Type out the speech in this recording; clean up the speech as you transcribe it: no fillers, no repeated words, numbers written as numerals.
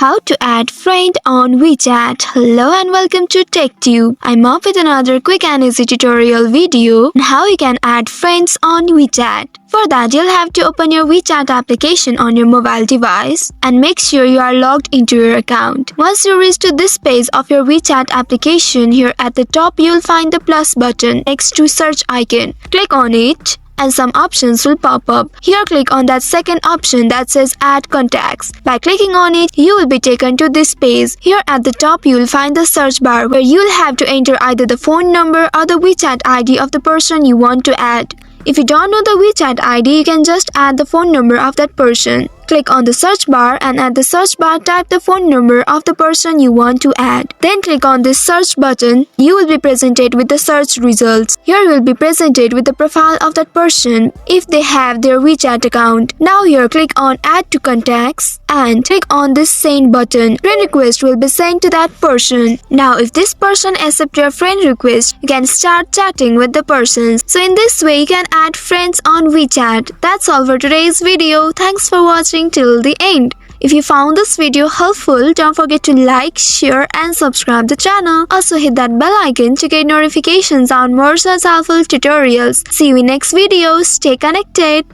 How to add friend on WeChat. Hello and welcome to TechTube. I'm up with another quick and easy tutorial video on how you can add friends on WeChat. For that, you'll have to open your WeChat application on your mobile device and make sure you are logged into your account. Once you reach to this page of your WeChat application, here at the top you'll find the plus button next to search icon. Click on it and some options will pop up. Here click on that second option that says add contacts. By clicking on it, you will be taken to this page. Here at the top you will find the search bar where you will have to enter either the phone number or the WeChat ID of the person you want to add. If you don't know the WeChat ID, you can just add the phone number of that person. Click on the search bar and at the search bar type the phone number of the person you want to add. Then click on this search button. You will be presented with the search results. Here you will be presented with the profile of that person if they have their WeChat account. Now here click on add to contacts and click on this send button. Friend request will be sent to that person. Now if this person accepts your friend request, you can start chatting with the person. So in this way you can add friends on WeChat. That's all for today's video. Thanks for watching till the end. If you found this video helpful, don't forget to like, share and subscribe the channel. Also hit that bell icon to get notifications on more such helpful tutorials. See you in next video. Stay connected.